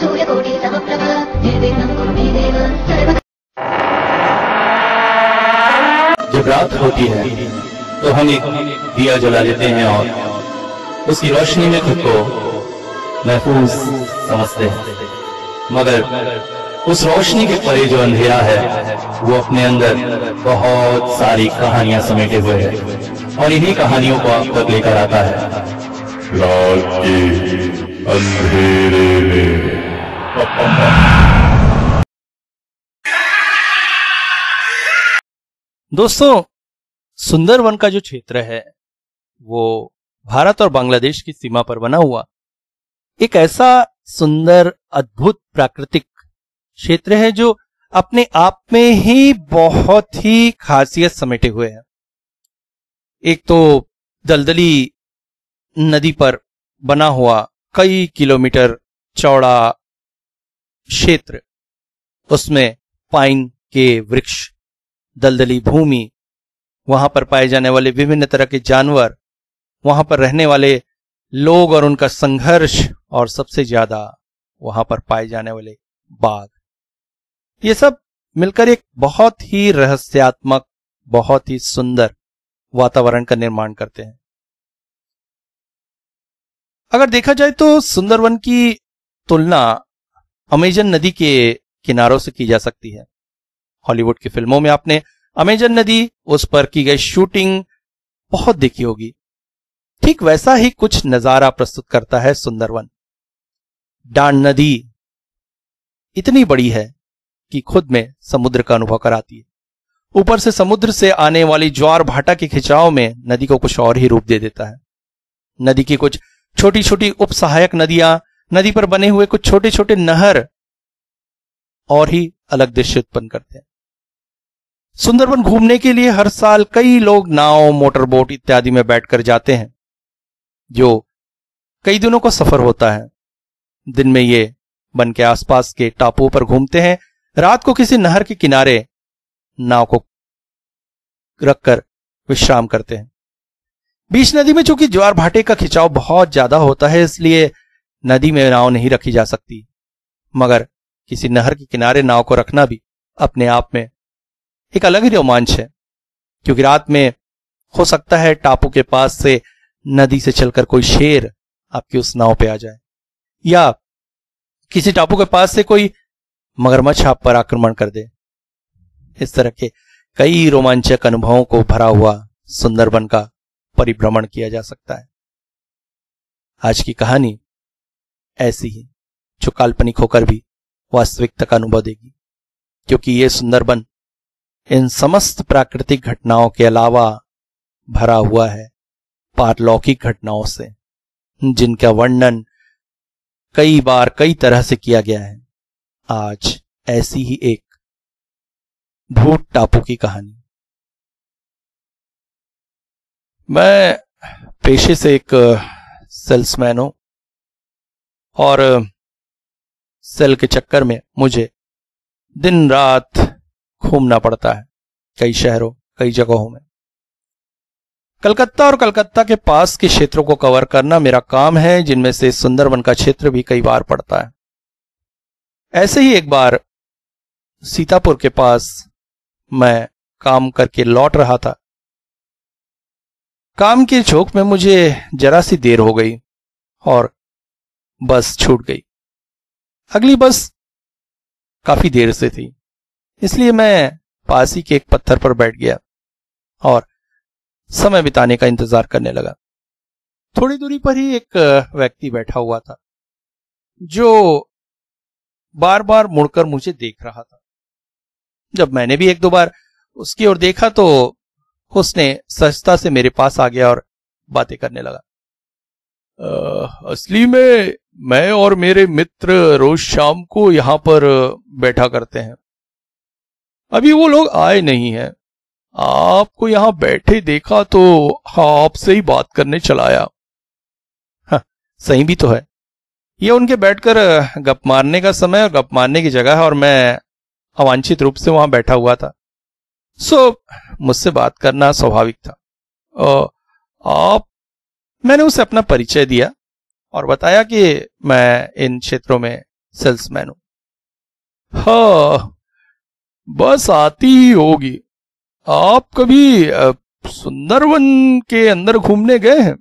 सूर्यकोटिसमप्रभ निर्विघ्नं कुरु मे देव सर्वदा। जब रात होती है तो हम एक दिया जला लेते हैं और उसकी रोशनी में खुद को महफूज समझते हैं, मगर उस रोशनी के परे जो अंधेरा है वो अपने अंदर बहुत सारी कहानियां समेटे हुए है और इन्हीं कहानियों को आप तक लेकर आता है रात के अंधेरे में। दोस्तों, सुंदरवन का जो क्षेत्र है वो भारत और बांग्लादेश की सीमा पर बना हुआ एक ऐसा सुंदर अद्भुत प्राकृतिक क्षेत्र है जो अपने आप में ही बहुत ही खासियत समेटे हुए है। एक तो दलदली नदी पर बना हुआ कई किलोमीटर चौड़ा क्षेत्र, उसमें पाइन के वृक्ष, दलदली भूमि, वहां पर पाए जाने वाले विभिन्न तरह के जानवर, वहां पर रहने वाले लोग और उनका संघर्ष, और सबसे ज्यादा वहां पर पाए जाने वाले बाघ, ये सब मिलकर एक बहुत ही रहस्यात्मक, बहुत ही सुंदर वातावरण का निर्माण करते हैं। अगर देखा जाए तो सुंदरवन की तुलना अमेजन नदी के किनारों से की जा सकती है। हॉलीवुड की फिल्मों में आपने अमेजन नदी, उस पर की गई शूटिंग बहुत देखी होगी। ठीक वैसा ही कुछ नजारा प्रस्तुत करता है सुंदरवन। डांड नदी इतनी बड़ी है कि खुद में समुद्र का अनुभव कराती है। ऊपर से समुद्र से आने वाली ज्वार भाटा के खिंचाव में नदी को कुछ और ही रूप दे देता है। नदी की कुछ छोटी छोटी उप सहायक नदियां, नदी पर बने हुए कुछ छोटे छोटे नहर और ही अलग दृश्य उत्पन्न करते हैं। सुंदरवन घूमने के लिए हर साल कई लोग नाव, मोटरबोट इत्यादि में बैठकर जाते हैं, जो कई दिनों का सफर होता है। दिन में ये वन के आसपास के टापुओं पर घूमते हैं, रात को किसी नहर के किनारे नाव को रखकर विश्राम करते हैं। बीच नदी में चूंकि ज्वार भाटे का खिंचाव बहुत ज्यादा होता है, इसलिए नदी में नाव नहीं रखी जा सकती, मगर किसी नहर के किनारे नाव को रखना भी अपने आप में एक अलग ही रोमांच है, क्योंकि रात में हो सकता है टापू के पास से नदी से चलकर कोई शेर आपकी उस नाव पे आ जाए, या किसी टापू के पास से कोई मगरमच्छ आप पर आक्रमण कर दे। इस तरह के कई रोमांचक अनुभवों को भरा हुआ सुंदरवन का परिभ्रमण किया जा सकता है। आज की कहानी ऐसी ही, जो काल्पनिक होकर भी वास्तविकता का अनुभव देगी, क्योंकि ये सुंदरवन इन समस्त प्राकृतिक घटनाओं के अलावा भरा हुआ है पारलौकिक घटनाओं से, जिनका वर्णन कई बार कई तरह से किया गया है। आज ऐसी ही एक भूत टापू की कहानी। मैं पेशे से एक सेल्समैन हूं और सेल के चक्कर में मुझे दिन रात घूमना पड़ता है कई शहरों, कई जगहों में। कलकत्ता और कलकत्ता के पास के क्षेत्रों को कवर करना मेरा काम है, जिनमें से सुंदरवन का क्षेत्र भी कई बार पड़ता है। ऐसे ही एक बार सीतापुर के पास मैं काम करके लौट रहा था। काम के झोंक में मुझे जरा सी देर हो गई और बस छूट गई। अगली बस काफी देर से थी, इसलिए मैं पास ही के एक पत्थर पर बैठ गया और समय बिताने का इंतजार करने लगा। थोड़ी दूरी पर ही एक व्यक्ति बैठा हुआ था, जो बार बार मुड़कर मुझे देख रहा था। जब मैंने भी एक दो बार उसकी ओर देखा तो उसने सहजता से मेरे पास आ गया और बातें करने लगा। असली में मैं और मेरे मित्र रोज शाम को यहां पर बैठा करते हैं। अभी वो लोग आए नहीं हैं। आपको यहां बैठे देखा तो आपसे ही बात करने चला आया। हाँ, सही भी तो है। ये उनके बैठकर गप मारने का समय और गप मारने की जगह है, और मैं अवांछित रूप से वहां बैठा हुआ था, सो मुझसे बात करना स्वाभाविक था। मैंने उसे अपना परिचय दिया और बताया कि मैं इन क्षेत्रों में सेल्समैन हूं। हाँ, बस आती ही होगी। आप कभी सुंदरवन के अंदर घूमने गए हैं?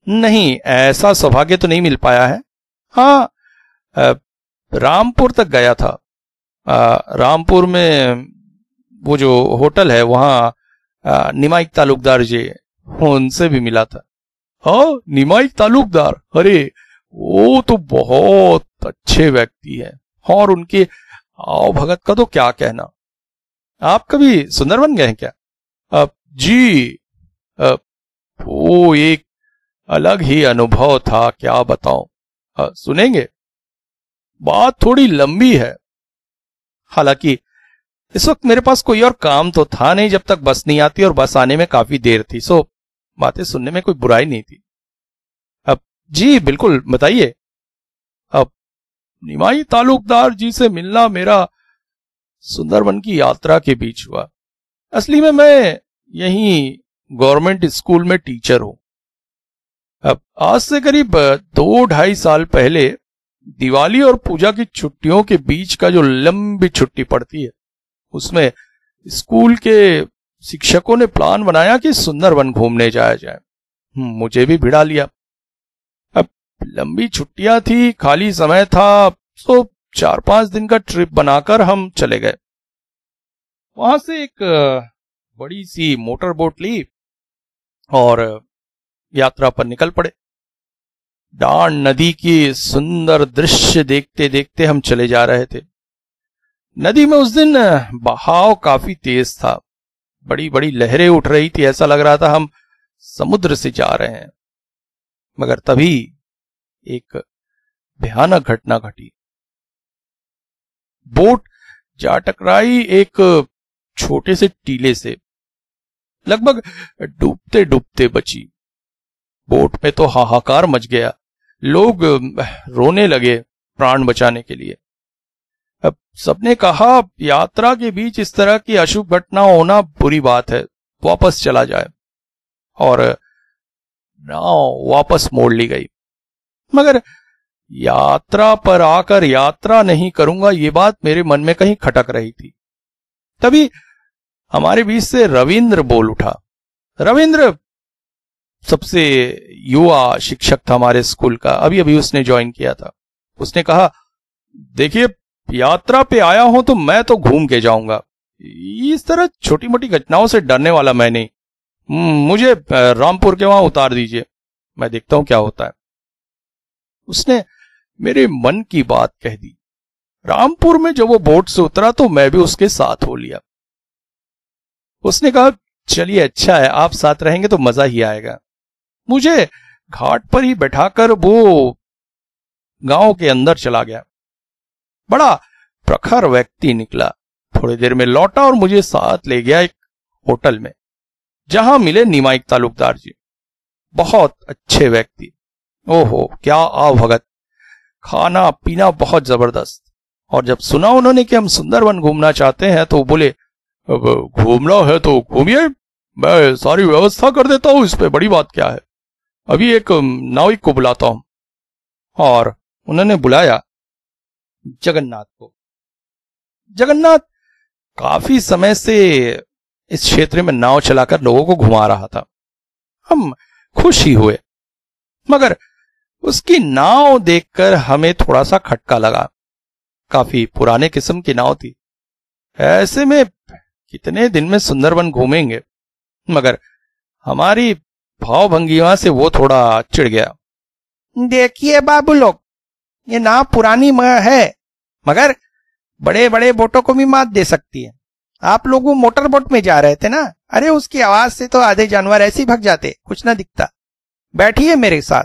नहीं, ऐसा सौभाग्य तो नहीं मिल पाया है। हाँ, रामपुर तक गया था। रामपुर में वो जो होटल है वहां निमाइक तालुकदार जी, उनसे भी मिला था। हाँ, निमाइक तालुकदार, अरे वो तो बहुत अच्छे व्यक्ति है, और उनके आओ भगत का तो क्या कहना। आप कभी सुंदरवन गए हैं क्या? जी, वो एक अलग ही अनुभव था, क्या बताऊं। सुनेंगे? बात थोड़ी लंबी है। हालांकि इस वक्त मेरे पास कोई और काम तो था नहीं जब तक बस नहीं आती, और बस आने में काफी देर थी, सो बातें सुनने में कोई बुराई नहीं थी। अब जी बिल्कुल, बताइए। अब निमाई तालुकदार जी से मिलना मेरा सुंदरवन की यात्रा के बीच हुआ। असली में मैं यहीं गवर्नमेंट स्कूल में टीचर हूं। अब आज से करीब 2-2.5 साल पहले दिवाली और पूजा की छुट्टियों के बीच का जो लंबी छुट्टी पड़ती है, उसमें स्कूल के शिक्षकों ने प्लान बनाया कि सुंदरवन घूमने जाया जाए। मुझे भी भिड़ा लिया। अब लंबी छुट्टियां थी, खाली समय था, तो 4-5 दिन का ट्रिप बनाकर हम चले गए। वहां से एक बड़ी सी मोटर बोट ली और यात्रा पर निकल पड़े। डांड नदी की सुंदर दृश्य देखते देखते हम चले जा रहे थे। नदी में उस दिन बहाव काफी तेज था, बड़ी बड़ी लहरें उठ रही थी, ऐसा लग रहा था हम समुद्र से जा रहे हैं। मगर तभी एक भयानक घटना घटी। बोट जा टकराई एक छोटे से टीले से, लगभग डूबते डूबते बची। बोट में तो हाहाकार मच गया, लोग रोने लगे प्राण बचाने के लिए। अब सबने कहा यात्रा के बीच इस तरह की अशुभ घटना होना बुरी बात है, वापस चला जाए, और नाव वापस मोड़ ली गई। मगर यात्रा पर आकर यात्रा नहीं करूंगा, ये बात मेरे मन में कहीं खटक रही थी। तभी हमारे बीच से रविंद्र बोल उठा। रविंद्र सबसे युवा शिक्षक था हमारे स्कूल का, अभी अभी उसने ज्वाइन किया था। उसने कहा, देखिए यात्रा पे आया हूं तो मैं तो घूम के जाऊंगा, इस तरह छोटी मोटी घटनाओं से डरने वाला मैं नहीं। मुझे रामपुर के वहां उतार दीजिए, मैं देखता हूं क्या होता है। उसने मेरे मन की बात कह दी। रामपुर में जब वो बोट से उतरा तो मैं भी उसके साथ हो लिया। उसने कहा, चलिए अच्छा है, आप साथ रहेंगे तो मजा ही आएगा। मुझे घाट पर ही बैठाकर वो गांव के अंदर चला गया। बड़ा प्रखर व्यक्ति निकला, थोड़ी देर में लौटा और मुझे साथ ले गया एक होटल में, जहां मिले निमाइक तालुकदार जी। बहुत अच्छे व्यक्ति, ओहो क्या आवभगत, खाना पीना बहुत जबरदस्त। और जब सुना उन्होंने कि हम सुंदरवन घूमना चाहते हैं तो बोले, घूमना है तो घूमिए, मैं सारी व्यवस्था कर देता हूं, इस पे बड़ी बात क्या है। अभी एक नाविक को बुलाता हूं। और उन्होंने बुलाया जगन्नाथ को। जगन्नाथ काफी समय से इस क्षेत्र में नाव चलाकर लोगों को घुमा रहा था। हम खुश ही हुए, मगर उसकी नाव देखकर हमें थोड़ा सा खटका लगा। काफी पुराने किस्म की नाव थी। ऐसे में कितने दिन में सुंदरवन घूमेंगे। मगर हमारी भावभंगिमा से वो थोड़ा चिढ़ गया। देखिए बाबू लोग, ये नाव पुरानी है, मगर बड़े बड़े बोटों को भी मात दे सकती है। आप लोग वो मोटर बोट में जा रहे थे ना, अरे उसकी आवाज से तो आधे जानवर ऐसे ही भग जाते, कुछ ना दिखता। बैठिए मेरे साथ,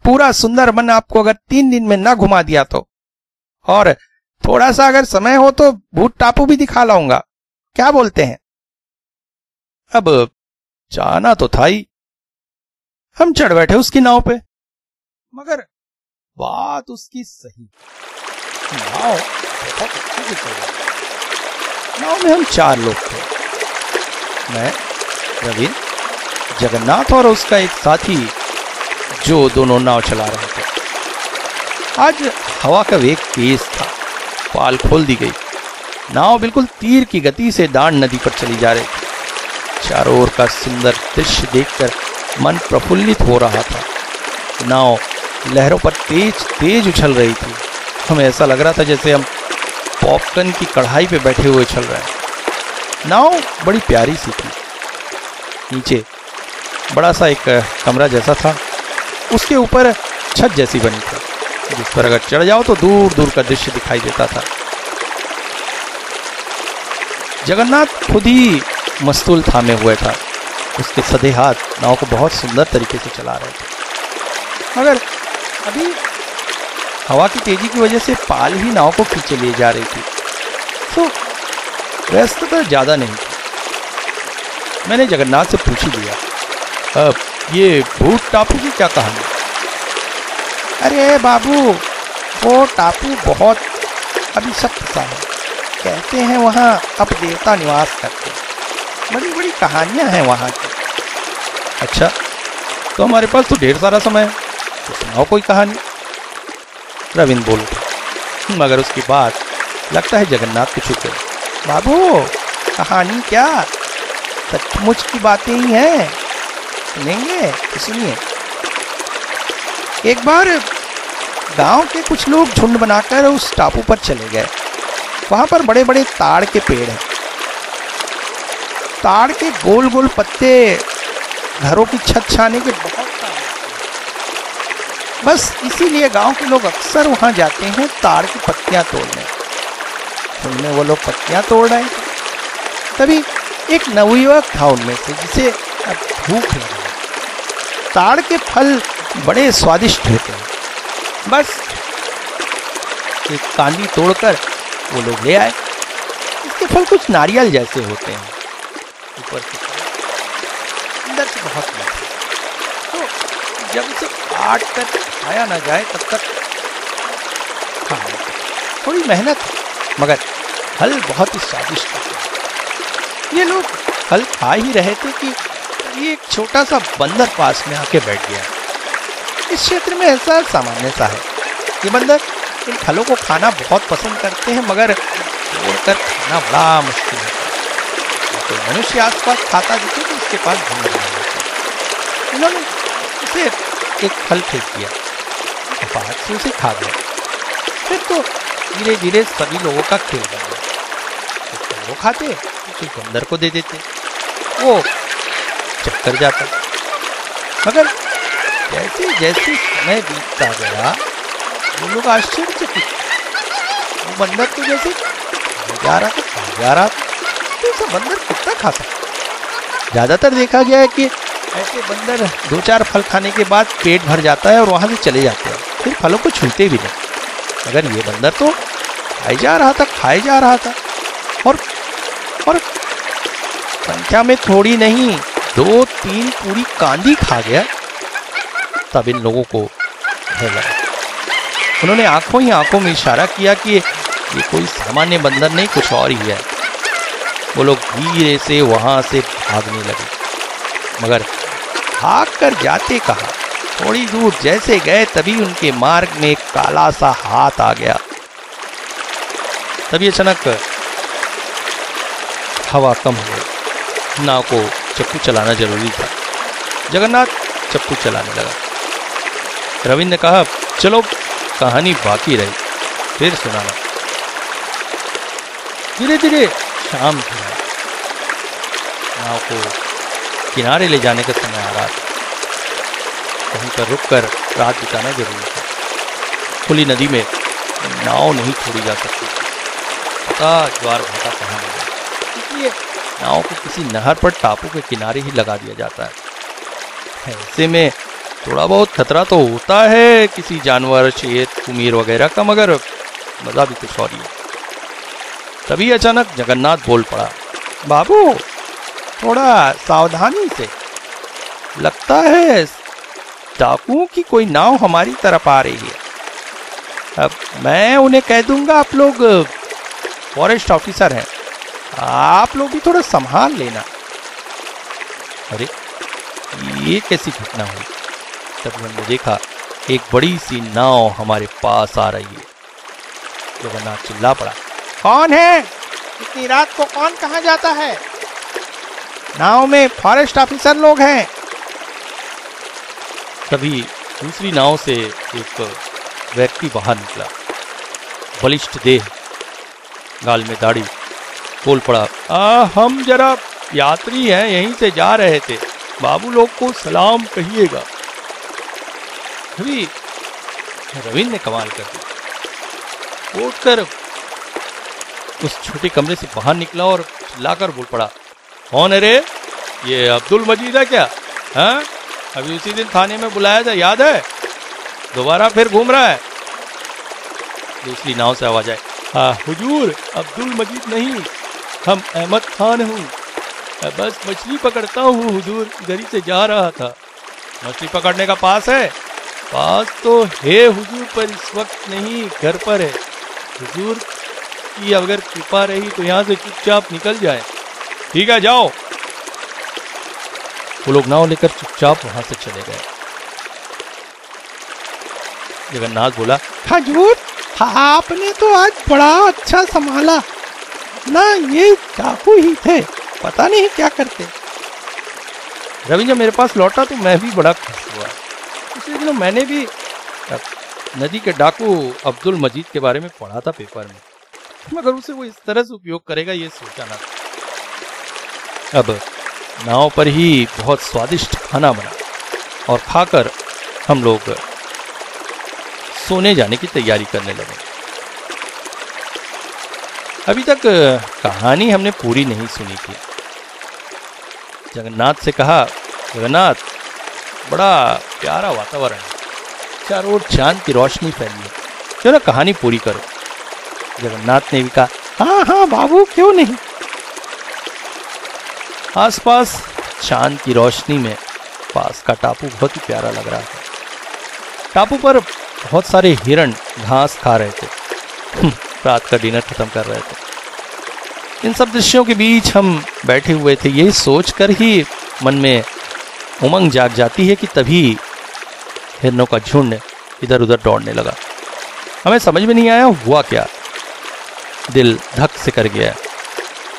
पूरा सुंदरवन आपको अगर 3 दिन में ना घुमा दिया तो, और थोड़ा सा अगर समय हो तो भूत टापू भी दिखा लाऊंगा, क्या बोलते हैं? अब जाना तो था ही। हम चढ़ बैठे उसकी नाव पे, मगर बात उसकी सही, नाव बहुत अच्छे से चल रही। नाव में हम 4 लोग थे, मैं, रविंद्र, जगन्नाथ और उसका एक साथी, जो दोनों नाव चला रहे थे। आज हवा का वेग तेज था, पाल खोल दी गई। नाव बिल्कुल तीर की गति से दांड नदी पर चली जा रही थी। चारों ओर का सुंदर दृश्य देखकर मन प्रफुल्लित हो रहा था। नाव लहरों पर तेज तेज उछल रही थी। हमें ऐसा लग रहा था जैसे हम पॉपकॉर्न की कढ़ाई पे बैठे हुए उछल रहे हैं। नाव बड़ी प्यारी सी थी। नीचे बड़ा सा एक कमरा जैसा था, उसके ऊपर छत जैसी बनी थी, जिस पर अगर चढ़ जाओ तो दूर दूर का दृश्य दिखाई देता था। जगन्नाथ खुद ही मस्तूल थामे हुए था। उसके सधे हाथ नाव को बहुत सुंदर तरीके से चला रहे थे, मगर अभी हवा की तेजी की वजह से पाल ही नाव को खींचे ले जा रही थी, तो व्यस्तता ज्यादा नहीं थी। मैंने जगन्नाथ से पूछ ही लिया, अब ये भूत टापू की क्या कहानी? अरे बाबू, वो टापू बहुत अभिशप्त सा है। कहते हैं वहाँ अब देवता निवास करते, बड़ी बड़ी कहानियां हैं वहाँ की। अच्छा, तो हमारे पास तो ढेर सारा समय है, तो सुनाओ कोई कहानी। रविंद्र बोल उठा, मगर उसके बाद लगता है जगन्नाथ को चुप गए। बाबू, कहानी क्या, सचमुच की बातें ही हैं, सुनेंगे तो सुनिए। एक बार गांव के कुछ लोग झुंड बनाकर उस टापू पर चले गए। वहां पर बड़े बड़े ताड़ के पेड़ हैं। ताड़ के गोल गोल पत्ते घरों की छत छाने के बहुत काम आते हैं। बस इसीलिए गांव के लोग अक्सर वहां जाते हैं ताड़ की पत्तियां तोड़ने। उनमें वो लोग पत्तियां तोड़ रहे थे, तभी एक नवयुवक था उनमें से, जिसे अब भूख लगी। ताड़ के फल बड़े स्वादिष्ट होते हैं। बस एक कांदी तोड़कर वो लोग ले आए। इसके फल कुछ नारियल जैसे होते हैं, ऊपर से अंदर से बहुत मीठे। तो जब इसे काट कर खाया ना जाए तब तक खाने थोड़ी मेहनत है, मगर फल बहुत ही स्वादिष्ट होते हैं। ये लोग फल खा ही रहे थे कि ये एक छोटा सा बंदर पास में आके बैठ गया। इस क्षेत्र में ऐसा सामान्य सा है, ये बंदर इन फलों को खाना बहुत पसंद करते हैं, मगर तोड़कर खाना बड़ा मुश्किल है। कोई मनुष्य आसपास खाता दिखे तो उसके पास झुंड बना लेते हैं। उन्होंने उसे एक फल फेंक दिया, बात से उसे खा गया। फिर तो धीरे धीरे सभी लोगों का खेल बन गया। कुछ वो खाते, कुछ बंदर को दे देते, वो चक्कर जाता। मगर जैसे जैसे समय बीतता गया, वो लोग आश्चर्यचकित। वो बंदर तो जैसे जा रहा था, तो ऐसा बंदर कितना खा सकता? ज्यादातर देखा गया है कि ऐसे बंदर 2-4 फल खाने के बाद पेट भर जाता है और वहां से चले जाते हैं, फिर फलों को छूते भी नहीं। मगर ये बंदर तो खाए जा रहा था, और संख्या में थोड़ी नहीं, 2-3 पूरी कांदी खा गया। तब इन लोगों को भय लगा। उन्होंने आंखों ही आंखों में इशारा किया कि ये कोई सामान्य बंदर नहीं, कुछ और ही है। वो लोग धीरे से वहां से भागने लगे, मगर भाग कर जाते कहाँ, थोड़ी दूर जैसे गए तभी उनके मार्ग में एक काला सा हाथ आ गया। तभी अचानक हवा कम हो गई। नाव को चप्पू चलाना जरूरी था। जगन्नाथ चप्पू चलाने लगा। रविंद्र ने कहा, चलो कहानी बाकी रही, फिर सुनाना। धीरे धीरे शाम हो रहा। नाव को किनारे ले जाने का समय आ रहा था। कहीं पर रुककर रात बिताना जरूरी था। खुली नदी में नाव नहीं छोड़ी जा सकती, पता ज्वार भाटा कहाँ होगा। इसलिए नाव को किसी नहर पर टापू के किनारे ही लगा दिया जाता है। ऐसे में थोड़ा बहुत खतरा तो होता है किसी जानवर, शेर, कुमीर वगैरह का, मगर मजा भी कुछ और ही है। तभी अचानक जगन्नाथ बोल पड़ा, बाबू थोड़ा सावधानी से, लगता है डाकुओं की कोई नाव हमारी तरफ आ रही है। अब मैं उन्हें कह दूंगा, आप लोग फॉरेस्ट ऑफिसर हैं, आप लोग भी थोड़ा संभाल लेना। अरे ये कैसी घटना हुई? तब हमने देखा एक बड़ी सी नाव हमारे पास आ रही है। जगन्नाथ चिल्ला पड़ा, कौन है? इतनी रात को कौन कहां जाता है? नाव में फॉरेस्ट ऑफिसर लोग हैं। तभी दूसरी नाव से एक व्यक्ति बाहर निकला, बलिष्ठ देह, गाल में दाढ़ी, बोल पड़ा, हम जरा यात्री हैं, यहीं से जा रहे थे, बाबू लोग को सलाम कहिएगा। रविंद्र ने कमाल कर दी, उठकर उस छोटे कमरे से बाहर निकला और चिल्लाकर बोल पड़ा, कौन है रे? ये अब्दुल मजीद है क्या? हाँ, अभी उसी दिन थाने में बुलाया था, याद है? दोबारा फिर घूम रहा है। दूसरी नाव से आवाज आई, हुजूर, अब्दुल मजीद नहीं, हम अहमद खान हूँ, बस मछली पकड़ता हूँ हुजूर, इधर ही से जा रहा था। मछली पकड़ने का पास है? पास तो है हुजूर, पर इस वक्त नहीं, घर पर है। हुजूर की अगर कृपा रही तो यहाँ से चुपचाप निकल जाए। ठीक है, जाओ। वो लोग नाव लेकर चुपचाप वहां से चले गए। जगन्नाथ बोला, हुजूर, आपने तो आज बड़ा अच्छा संभाला ना, ये चाकू ही थे, पता नहीं क्या करते। रवि जब मेरे पास लौटा तो मैं भी बड़ा खुश हुआ। पिछले दिनों मैंने भी नदी के डाकू अब्दुल मजीद के बारे में पढ़ा था पेपर में, मगर उसे वो इस तरह से उपयोग करेगा ये सोचा ना था। अब नाव पर ही बहुत स्वादिष्ट खाना बना और खाकर हम लोग सोने जाने की तैयारी करने लगे। अभी तक कहानी हमने पूरी नहीं सुनी थी। जगन्नाथ से कहा, जगन्नाथ, बड़ा प्यारा वातावरण है, चारों ओर चांद की रोशनी फैली है, चलो कहानी पूरी करो। जगन्नाथ ने भी कहा, हाँ हाँ बाबू, क्यों नहीं। आसपास चांद की रोशनी में पास का टापू बहुत ही प्यारा लग रहा था। टापू पर बहुत सारे हिरण घास खा रहे थे, रात का डिनर खत्म कर रहे थे। इन सब दृश्यों के बीच हम बैठे हुए थे, यही सोचकर ही मन में उमंग जाग जाती है कि तभी हिरणों का झुंड इधर उधर दौड़ने लगा। हमें समझ में नहीं आया हुआ क्या, दिल धक से कर गया,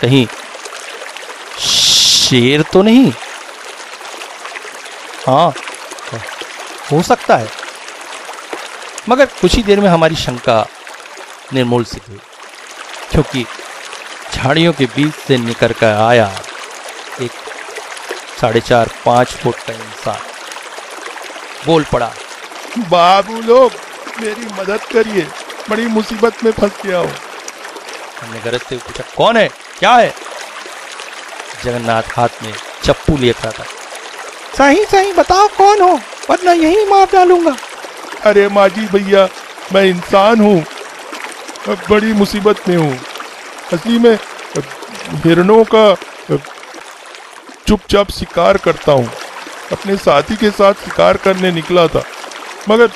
कहीं शेर तो नहीं? हाँ, हो सकता है, मगर कुछ ही देर में हमारी शंका निर्मूल सिद्ध हुई, क्योंकि झाड़ियों के बीच से निकल कर आया एक 4.5-5 फुट का इंसान। बोल पड़ा, बाबू लोग, मेरी मदद करिए, बड़ी मुसीबत में फंस गया हूँ। हमने गरजते हुए पूछा, कौन है, क्या है? जगन्नाथ हाथ में चप्पू लिए खड़ा था। सही सही बताओ कौन हो, वरना यही मार डालूंगा। अरे माजी भैया, मैं इंसान हूँ, बड़ी मुसीबत में हूँ। असली में हिरणों का चुपचाप शिकार करता हूँ। अपने साथी के साथ शिकार करने निकला था, मगर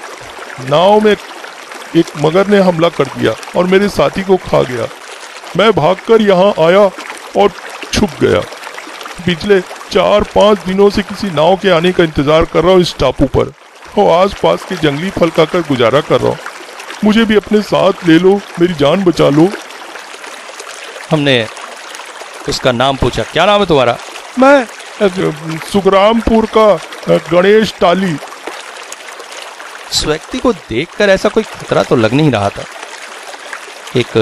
नाव में एक मगर ने हमला कर दिया और मेरे साथी को खा गया। मैं भागकर यहाँ आया और छुप गया। पिछले 4-5 दिनों से किसी नाव के आने का इंतजार कर रहा हूँ इस टापू पर, और आसपास के जंगली फल खाकर गुजारा कर रहा हूँ। मुझे भी अपने साथ ले लो, मेरी जान बचा लो। हमने उसका नाम पूछा, क्या नाम है तुम्हारा? मैं सुखरामपुर का गणेश टाली। इस व्यक्ति को देखकर ऐसा कोई खतरा तो लग नहीं रहा था। एक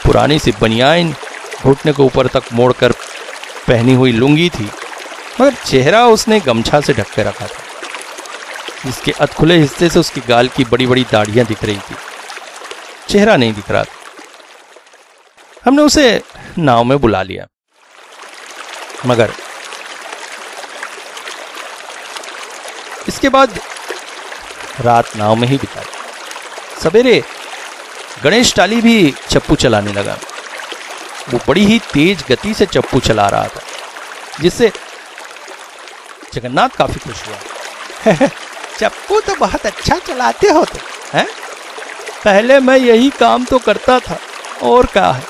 पुरानी सी बनियान घुटने को ऊपर तक मोड़कर पहनी हुई लुंगी थी, मगर चेहरा उसने गमछा से ढक के रखा था, जिसके अधखुले हिस्से से उसकी गाल की बड़ी बड़ी दाढ़ियां दिख रही थी, चेहरा नहीं दिख रहा था। हमने उसे नाव में बुला लिया, मगर इसके बाद रात नाव में ही बिताई। सवेरे गणेश टाली भी चप्पू चलाने लगा। वो बड़ी ही तेज गति से चप्पू चला रहा था, जिससे जगन्नाथ काफी खुश हुआ। चप्पू तो बहुत अच्छा चलाते हो तुम, हैं? पहले मैं यही काम तो करता था, और क्या है।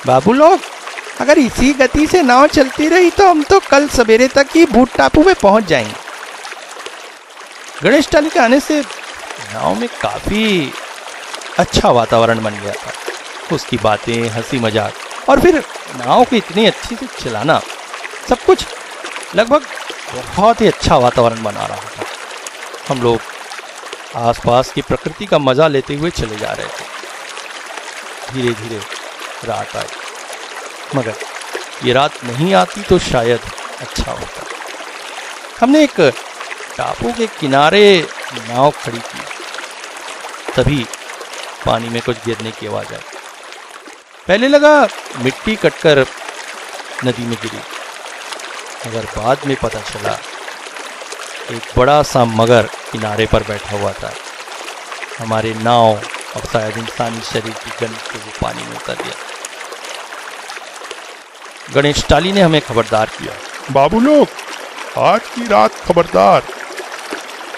बाबू लोग, अगर इसी गति से नाव चलती रही तो हम तो कल सवेरे तक ही भूत टापू में पहुंच जाएंगे। गणेश टाली के आने से नाव में काफी अच्छा वातावरण बन गया था। उसकी बातें, हंसी मजाक और फिर नाव को इतनी अच्छी से चलाना, सब कुछ लगभग बहुत ही अच्छा वातावरण बना रहा था। हम लोग आसपास की प्रकृति का मजा लेते हुए चले जा रहे थे। धीरे धीरे रात आई, मगर ये रात नहीं आती तो शायद अच्छा होता। हमने एक टापू के किनारे नाव खड़ी की, तभी पानी में कुछ गिरने की आवाज आई। पहले लगा मिट्टी कटकर नदी में गिरी, मगर बाद में पता चला एक बड़ा सा मगर किनारे पर बैठा हुआ था। हमारे नाव और शायद इंसानी शरीर की गंध से वो पानी में उतर गया। गणेश टाली ने हमें खबरदार किया, बाबू लोग, आज की रात खबरदार,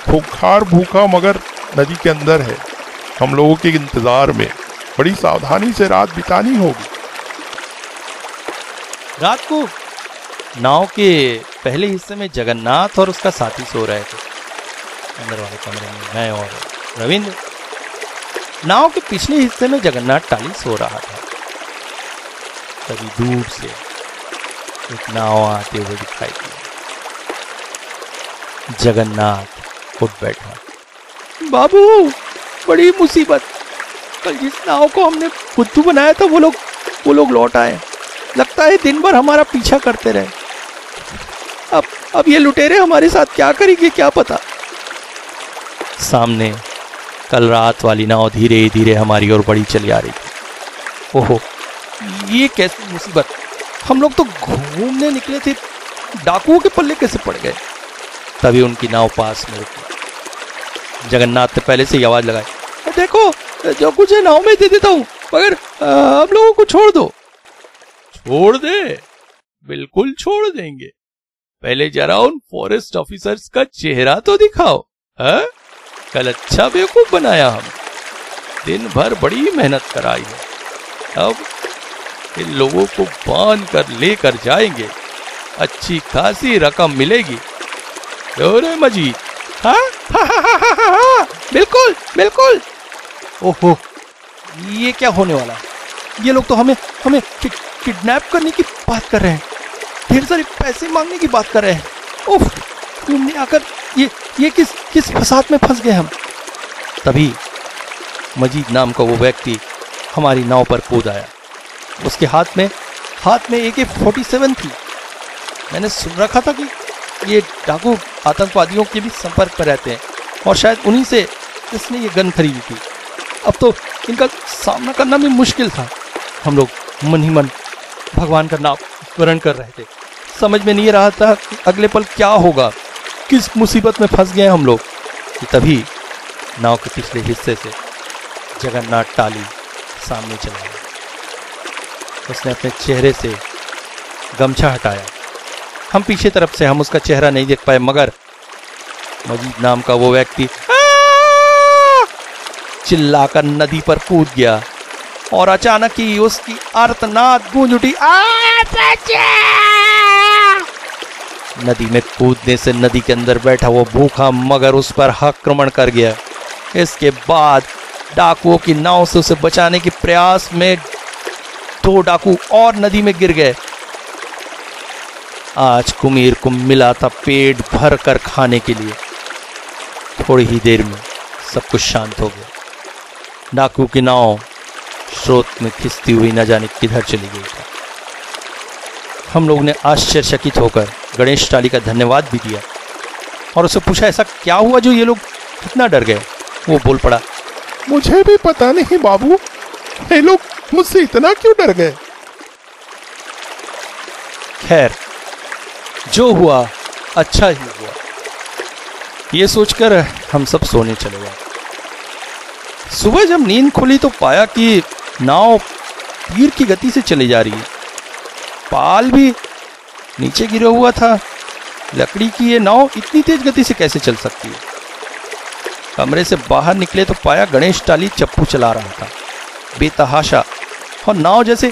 खूंखार भूखा मगर नदी के अंदर है। हम लोगों के इंतजार में बड़ी सावधानी से रात बितानी होगी। रात को नाव के पहले हिस्से में जगन्नाथ और उसका साथी सो रहे थे। अंदर वाले कमरे में मैं और रविंद्र। नाव के पिछले हिस्से में जगन्नाथ टाली सो रहा था। तभी दूर से एक नाव आते हुए दिखाई दिया। जगन्नाथ उठ बैठा। बाबू, बड़ी मुसीबत, कल जिस नाव को हमने बुद्धू बनाया था वो लोग लौट आए। लगता है दिन भर हमारा पीछा करते रहे। अब ये लुटेरे हमारे साथ क्या करेंगे क्या पता। सामने कल रात वाली नाव धीरे धीरे हमारी ओर बढ़ी चली आ रही थी। ओहो, ये कैसी मुसीबत! हम लोग तो घूमने निकले थे, डाकुओं के पल्ले कैसे पड़ गए। तभी उनकी नाव पास में रुकी। जगन्नाथ ने पहले से ही आवाज लगाई, देखो, जो कुछ है नाव में दे देता हूं, मगर हम लोगों को छोड़ दो। छोड़ दे? बिल्कुल छोड़ देंगे। पहले जरा उन फॉरेस्ट ऑफिसर्स का चेहरा तो दिखाओ। है? कल अच्छा बेवकूफ बनाया हम, दिन भर बड़ी मेहनत कराई है। अब इन लोगों को बांध कर लेकर जाएंगे, अच्छी खासी रकम मिलेगी। रे मजीद? हाँ? बिल्कुल बिल्कुल। ओहो, ये क्या होने वाला? ये लोग तो हमें किडनैप करने की बात कर रहे हैं, ढेर सारे पैसे मांगने की बात कर रहे हैं। उफ, घूमने आकर ये किस फसाद में फंस गए हम। तभी मजीद नाम का वो व्यक्ति हमारी नाव पर कूद आया। उसके हाथ में AK-47 थी। मैंने सुन रखा था कि ये डाकू आतंकवादियों के भी संपर्क पर रहते हैं और शायद उन्हीं से इसने ये गन खरीदी थी। अब तो इनका सामना करना भी मुश्किल था। हम लोग मन ही मन भगवान का नाम स्मरण कर रहे थे। समझ में नहीं रहा था कि अगले पल क्या होगा, किस मुसीबत में फंस गए हम लोग। कि तभी नाव के पिछले हिस्से से जगन्नाथ टाली सामने चला आया। उसने अपने चेहरे से गमछा हटाया। हम पीछे तरफ से हम उसका चेहरा नहीं देख पाए, मगर मजीद नाम का वो व्यक्ति चिल्लाकर नदी पर कूद गया और अचानक ही उसकी आर्तनाद गूंज उठी। नदी में कूदने से नदी के अंदर बैठा वो भूखा मगर उस पर आक्रमण कर गया। इसके बाद डाकुओं की नाव से उसे बचाने के प्रयास में 2 डाकू और नदी में गिर गए। आज कुमीर को मिला था पेट भर कर खाने के लिए। थोड़ी ही देर में सब कुछ शांत हो गया। डाकू की नाव स्रोत में खिसती हुई न जाने किधर चली गई था। हम लोग ने आश्चर्यचकित होकर गणेश टाली का धन्यवाद भी दिया और उससे पूछा, ऐसा क्या हुआ जो ये लोग इतना डर गए। वो बोल पड़ा, मुझे भी पता नहीं बाबू, ये लोग मुझसे इतना क्यों डर गए। खैर, जो हुआ अच्छा ही हुआ, ये सोचकर हम सब सोने चले गए। सुबह जब नींद खुली तो पाया कि नाव तीर की गति से चली जा रही है। पाल भी नीचे गिरा हुआ था। लकड़ी की ये नाव इतनी तेज गति से कैसे चल सकती है। कमरे से बाहर निकले तो पाया गणेश टाली चप्पू चला रहा था बेतहाशा, और नाव जैसे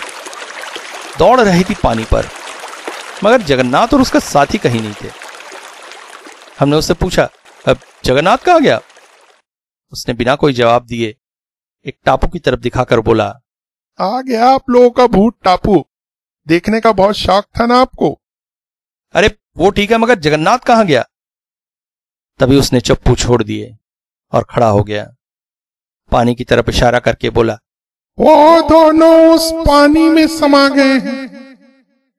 दौड़ रही थी पानी पर, मगर जगन्नाथ और उसका साथी कहीं नहीं थे। हमने उससे पूछा, अब जगन्नाथ कहाँ गया? उसने बिना कोई जवाब दिए एक टापू की तरफ दिखाकर बोला, आ गया आप लोगों का भूत टापू। देखने का बहुत शौक था ना आपको। अरे वो ठीक है, मगर जगन्नाथ कहाँ गया? तभी उसने चप्पू छोड़ दिए और खड़ा हो गया। पानी की तरफ इशारा करके बोला, वो दोनों उस पानी में समा गए हैं।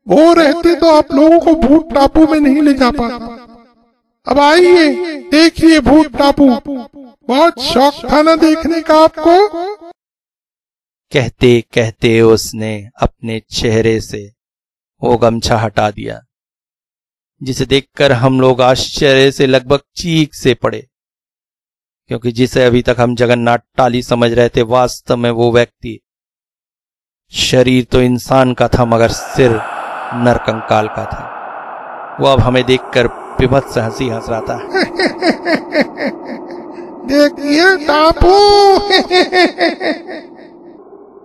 वो रहते तो आप लोगों को भूत टापू में नहीं ले जा पाता। अब आइए देखिए भूत टापू। बहुत शौक था ना देखने का आपको। कहते कहते उसने अपने चेहरे से वो गमछा हटा दिया, जिसे देखकर हम लोग आश्चर्य से लगभग चीख से पड़े, क्योंकि जिसे अभी तक हम जगन्नाथ टाली समझ रहे थे, वास्तव में वो व्यक्ति शरीर तो इंसान का था मगर सिर नरकंकाल का था। वो अब हमें देखकर विभत्स हंसी हंस रहा था। देखिए टापू।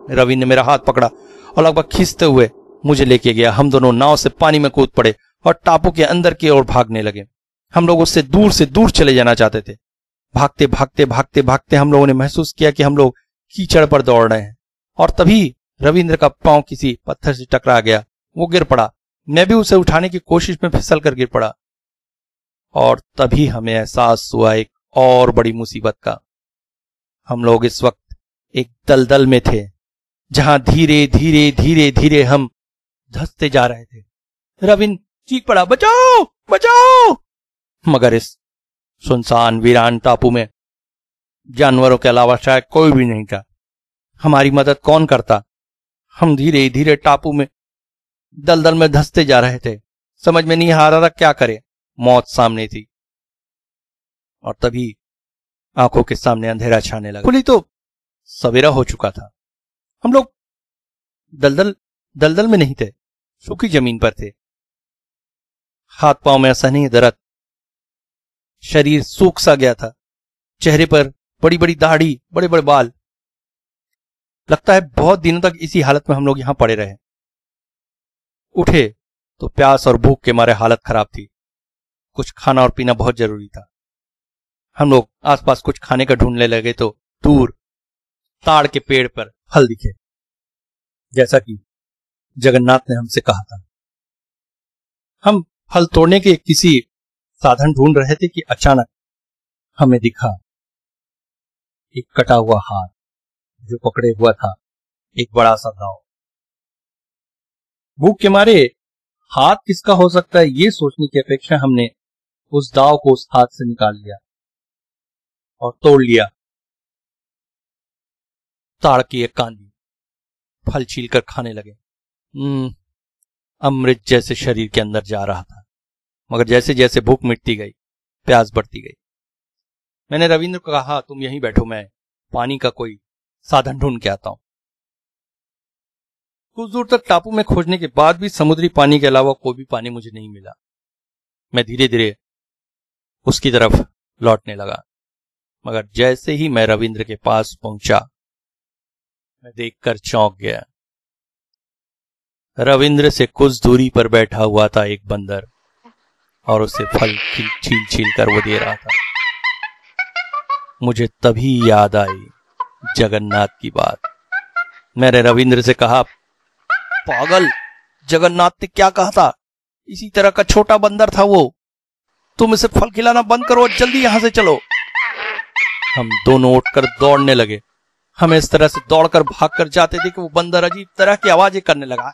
रवि ने मेरा हाथ पकड़ा और लगभग खींचते हुए मुझे लेके गया। हम दोनों नाव से पानी में कूद पड़े और टापू के अंदर की ओर भागने लगे। हम लोग उससे दूर से दूर चले जाना चाहते थे। भागते भागते भागते भागते हम लोगों ने महसूस किया कि हम लोग कीचड़ पर दौड़ रहे हैं, और तभी रविंद्र का पांव किसी पत्थर से टकरा गया। वो गिर पड़ा। मैं भी उसे उठाने की कोशिश में फिसल कर गिर पड़ा, और तभी हमें एहसास हुआ एक और बड़ी मुसीबत का। हम लोग इस वक्त एक दलदल में थे, जहां धीरे धीरे धीरे धीरे हम धंसते जा रहे थे। रविंद्र चीख पड़ा, बचाओ बचाओ! मगर इस सुनसान वीरान टापू में जानवरों के अलावा शायद कोई भी नहीं था। हमारी मदद कौन करता? हम धीरे धीरे टापू में दलदल में धंसते जा रहे थे। समझ में नहीं आ रहा था क्या करे। मौत सामने थी, और तभी आंखों के सामने अंधेरा छाने लगा। खुली तो सवेरा हो चुका था। हम लोग दलदल में नहीं थे, सूखी जमीन पर थे। हाथ पांव में असहनीय दर्द, शरीर सूख सा गया था, चेहरे पर बड़ी बड़ी दाढ़ी, बड़े बड़े बाल। लगता है बहुत दिनों तक इसी हालत में हम लोग यहां पड़े रहे। उठे तो प्यास और भूख के मारे हालत खराब थी। कुछ खाना और पीना बहुत जरूरी था। हम लोग आसपास कुछ खाने का ढूंढने लगे तो दूर ताड़ के पेड़ पर फल दिखे, जैसा कि जगन्नाथ ने हमसे कहा था। हम फल तोड़ने के किसी साधन ढूंढ रहे थे कि अचानक हमें दिखा एक कटा हुआ हाथ, जो पकड़े हुआ था एक बड़ा सा दाव। भूख के मारे हाथ किसका हो सकता है, ये सोचने की अपेक्षा हमने उस दाव को उस हाथ से निकाल लिया और तोड़ लिया। ताड़ की एक कांदी, फल छीलकर खाने लगे। अमृत जैसे शरीर के अंदर जा रहा था, मगर जैसे जैसे भूख मिटती गई, प्यास बढ़ती गई। मैंने रविंद्र को कहा, तुम यहीं बैठो, मैं पानी का कोई साधन ढूंढ के आता हूं। कुछ दूर तक टापू में खोजने के बाद भी समुद्री पानी के अलावा कोई भी पानी मुझे नहीं मिला। मैं धीरे धीरे उसकी तरफ लौटने लगा, मगर जैसे ही मैं रविंद्र के पास पहुंचा, मैं देखकर चौंक गया। रविंद्र से कुछ दूरी पर बैठा हुआ था एक बंदर, और उसे फल छील छील कर वो दे रहा था। मुझे तभी याद आई जगन्नाथ की बात। मैंने रविंद्र से कहा, पागल, जगन्नाथ ने क्या कहा था? इसी तरह का छोटा बंदर था वो। तुम इसे फल खिलाना बंद करो, जल्दी यहां से चलो। हम दोनों उठकर दौड़ने लगे। हम इस तरह से दौड़कर भागकर जाते थे कि वो बंदर अजीब तरह की आवाजें करने लगा।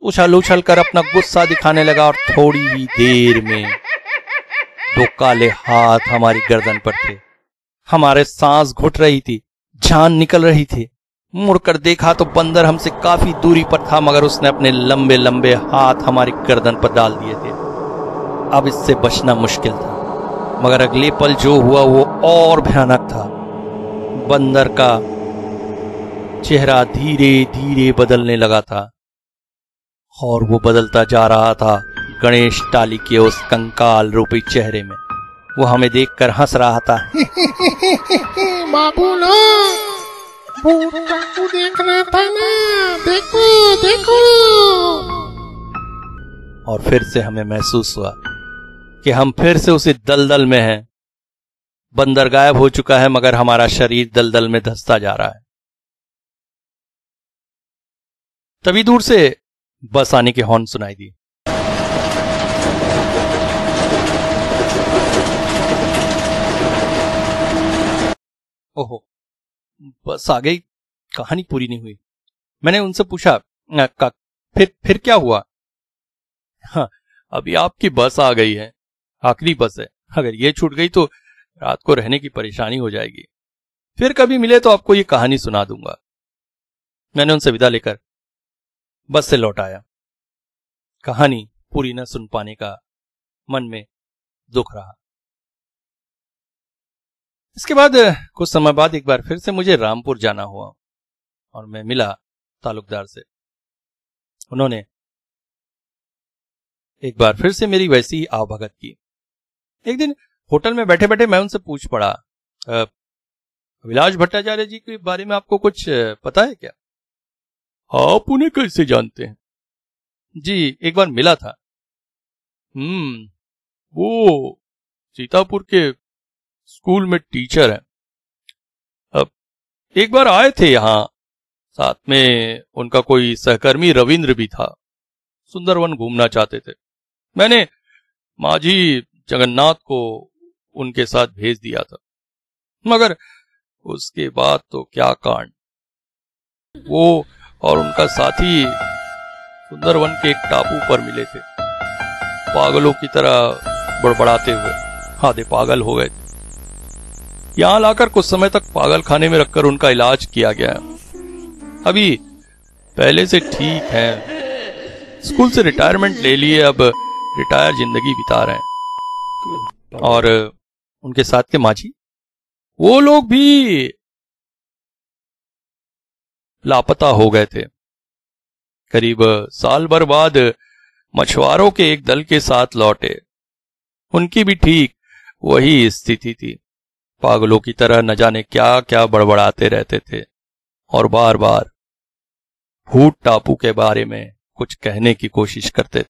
उछल उछल कर अपना गुस्सा दिखाने लगा, और थोड़ी ही देर में दो काले हाथ हमारी गर्दन पर थे। हमारे सांस घुट रही थी, जान निकल रही थी। मुड़कर देखा तो बंदर हमसे काफी दूरी पर था, मगर उसने अपने लंबे लंबे हाथ हमारी गर्दन पर डाल दिए थे। अब इससे बचना मुश्किल था, मगर अगले पल जो हुआ वो और भयानक था। बंदर का चेहरा धीरे धीरे बदलने लगा था, और वो बदलता जा रहा था गणेश टाली के उस कंकाल रूपी चेहरे में। वो हमें देखकर हंस रहा था। बाबू ना, भूत टापू देख रहा था ना, देखो देखो। और फिर से हमें महसूस हुआ कि हम फिर से उसी दलदल में हैं। बंदर गायब हो चुका है मगर हमारा शरीर दलदल में धंसता जा रहा है। तभी दूर से बस आने के हॉर्न सुनाई दी। ओहो, बस आ गई। कहानी पूरी नहीं हुई। मैंने उनसे पूछा, फिर क्या हुआ? हाँ, अभी आपकी बस आ गई है, आखिरी बस है। अगर ये छूट गई तो रात को रहने की परेशानी हो जाएगी। फिर कभी मिले तो आपको ये कहानी सुना दूंगा। मैंने उनसे विदा लेकर बस से लौट आया। कहानी पूरी न सुन पाने का मन में दुख रहा। इसके बाद कुछ समय बाद एक बार फिर से मुझे रामपुर जाना हुआ और मैं मिला तालुकदार से। उन्होंने एक बार फिर से मेरी वैसी आवभगत की। एक दिन होटल में बैठे बैठे मैं उनसे पूछ पड़ा, अभिलाष भट्टाचार्य जी के बारे में आपको कुछ पता है क्या? आप उन्हें कैसे जानते हैं? जी, एक बार मिला था। वो सीतापुर के स्कूल में टीचर है। अब एक बार आए थे यहाँ, साथ में उनका कोई सहकर्मी रविंद्र भी था। सुंदरवन घूमना चाहते थे। मैंने माझी जगन्नाथ को उनके साथ भेज दिया था, मगर उसके बाद तो क्या कांड। वो और उनका साथी सुंदरवन के एक टापू पर मिले थे। पागलों की तरह बड़बड़ाते हुए आधे पागल हो गए थे। यहां लाकर कुछ समय तक पागल खाने में रखकर उनका इलाज किया गया। अभी पहले से ठीक है। स्कूल से रिटायरमेंट ले लिए, अब रिटायर जिंदगी बिता रहे हैं। और उनके साथ के माझी, वो लोग भी लापता हो गए थे। करीब साल भर बाद मछुआरों के एक दल के साथ लौटे। उनकी भी ठीक वही स्थिति थी। पागलों की तरह न जाने क्या क्या बड़बड़ाते रहते थे और बार बार भूत टापू के बारे में कुछ कहने की कोशिश करते थे।